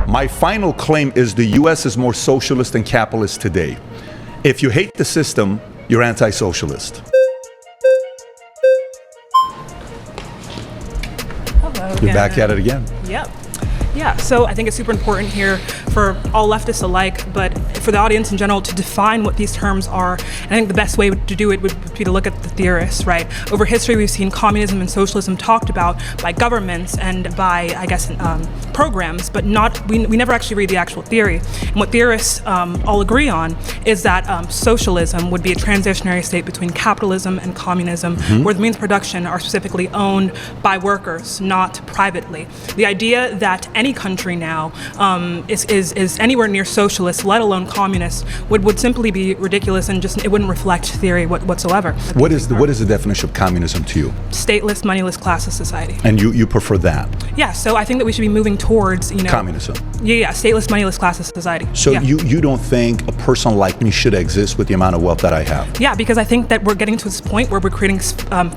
My final claim is the U.S. is more socialist than capitalist today. If you hate the system, you're anti-socialist. Hello. You're back at it again. Yep. Yeah, so I think it's super important here for all leftists alike, but for the audience in general to define what these terms are. And I think the best way to do it would be to look at the theorists, right? Over history, we've seen communism and socialism talked about by governments and by, I guess, programs, but we never actually read the actual theory. And what theorists all agree on is that socialism would be a transitionary state between capitalism and communism, where the means of production are specifically owned by workers, not privately. The idea that any country now is anywhere near socialist, let alone communist, would simply be ridiculous and just it wouldn't reflect theory whatsoever. What is the definition of communism to you? Stateless, moneyless, classless society. And you prefer that? Yeah. So I think that we should be moving towards communism. Yeah. Stateless, moneyless, classless society. So yeah. you don't think a person like me should exist with the amount of wealth that I have? Yeah, because I think that we're getting to this point where we're creating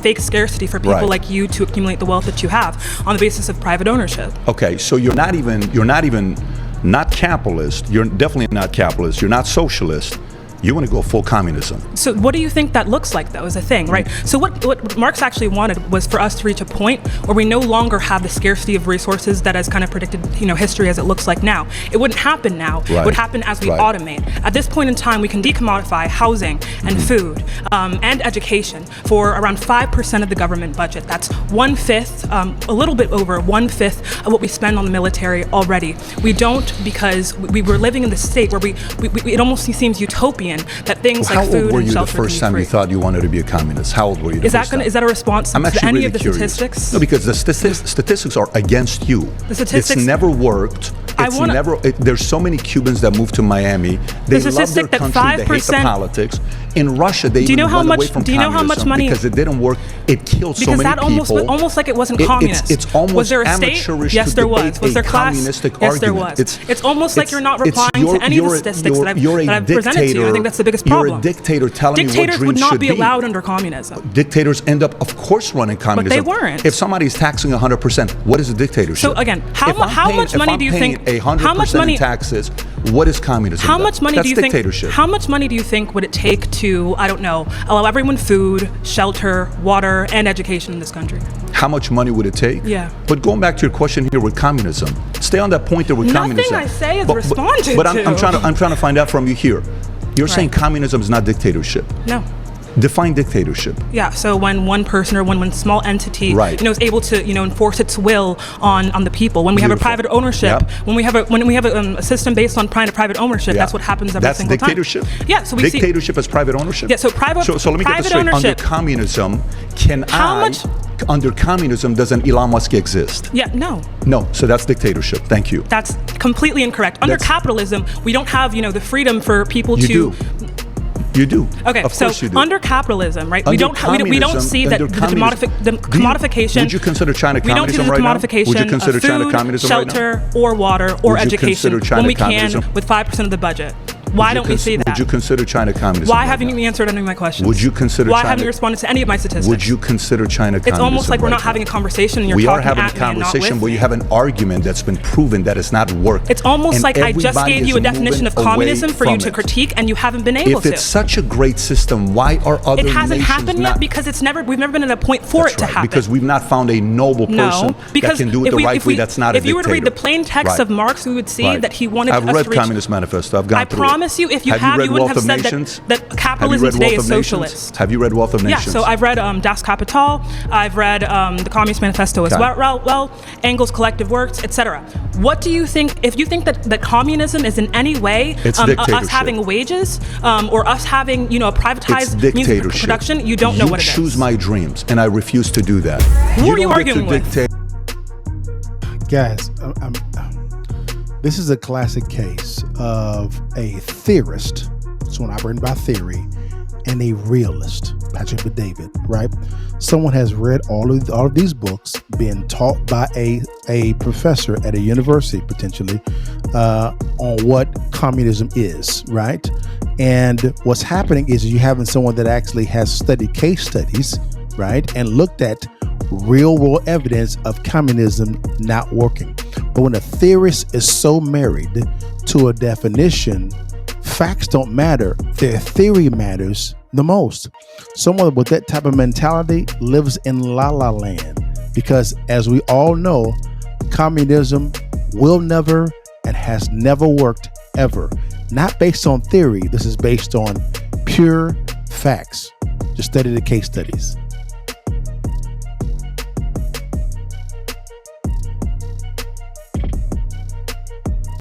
fake scarcity for people like you to accumulate the wealth that you have on the basis of private ownership. Okay, so you're not even not capitalist. You're definitely not capitalist. You're not socialist. You want to go full communism. So what do you think that looks like, though, is a thing, right? So what Marx actually wanted was for us to reach a point where we no longer have the scarcity of resources that has kind of predicted, history as it looks like now. It wouldn't happen now. Right. It would happen as we automate. At this point in time, we can decommodify housing and food and education for around 5% of the government budget. That's 1/5, a little bit over 1/5 of what we spend on the military already. We don't, because we were living in the state where it almost seems utopian that things like food and shelter. How old were you the first time you thought you wanted to be a communist? How old were you? Is that a response to any of the statistics? No, because the statistics are against you. The statistics. It's never worked. There's so many Cubans that moved to Miami. They love their country. They hate the politics. In Russia, they even run away from communism because it didn't work. It killed so many people. Because that almost like it wasn't communist. It's almost was there a state? Yes, there was. Was there class? Yes, there was. It's almost like you're not replying to any of the statistics that I've presented to you. I think that's the biggest problem. You're a dictator telling me what dreams should be. Dictators would not be allowed under communism. Dictators end up, of course, running communism. But they weren't. If somebody's taxing 100%, what is a dictatorship? So again, how much money do you think? 100% in taxes. What is communism? How much money do you think? Dictatorship. How much money do you think would it take to, I don't know, allow everyone food, shelter, water, and education in this country? How much money would it take? Yeah. But going back to your question here with communism, stay on that point there with communism. Nothing I say is responded to. But I'm trying to find out from you here. You're saying communism is not dictatorship. No. Define dictatorship. Yeah, so when one person or one small entity, is able to, enforce its will on the people. When we have a private ownership, when we have a system based on private ownership, that's what happens every single time. That's dictatorship. Yeah, so we see dictatorship as private ownership. Yeah, so private. So let me get this straight. Under communism, under communism, doesn't Elon Musk exist? Yeah, no. No, so that's dictatorship. Thank you. That's completely incorrect. Under capitalism, we don't have, the freedom for people to. You do. Okay, of course you do. Under capitalism, right? We don't see that the commodification. Would you consider China communism right now? Would you consider China communism right now? Shelter or water or education when we can with 5% of the budget. Why don't we see that? Would you consider China communism? Why haven't you answered any of my questions? Would you consider Why haven't you responded to any of my statistics? Would you consider China communism? It's almost like we're not having a conversation and you're talking at me and not with me. We are having a conversation where you have an argument that's been proven that it's not worked. It's almost like I just gave you a definition of communism for you to critique and you haven't been able to. If it's such a great system, why are other nations not? It hasn't happened yet because we've never been at a point for it to happen. Because we've not found a noble person that can do it the right way that's not a dictator. If you were to read the plain text of Marx, we would see that he wanted us to reach. I've read Communist Manifesto. I've gone through it. I promise you, if you have, you wouldn't have said that capitalism today is socialist. Have you read Wealth of Nations? Yeah, so I've read Das Kapital, I've read the Communist Manifesto as well, Engels' Collective Works, etc. What do you think, if you think that communism is in any way us having wages or us having, a privatized means of production, you don't know what it is. You choose my dreams, and I refuse to do that. Who are you arguing with? Guys, this is a classic case of a theorist, so operating by theory, and a realist, Patrick Bet-David, right? Someone has read all of these books, been taught by a professor at a university, potentially, on what communism is, right? And what's happening is you're having someone that actually has studied case studies, right? And looked at real world evidence of communism not working. But when a theorist is so married to a definition, facts don't matter. Their theory matters the most. Someone with that type of mentality lives in la la land, because as we all know, communism will never and has never worked ever. Not based on theory. This is based on pure facts. Just study the case studies.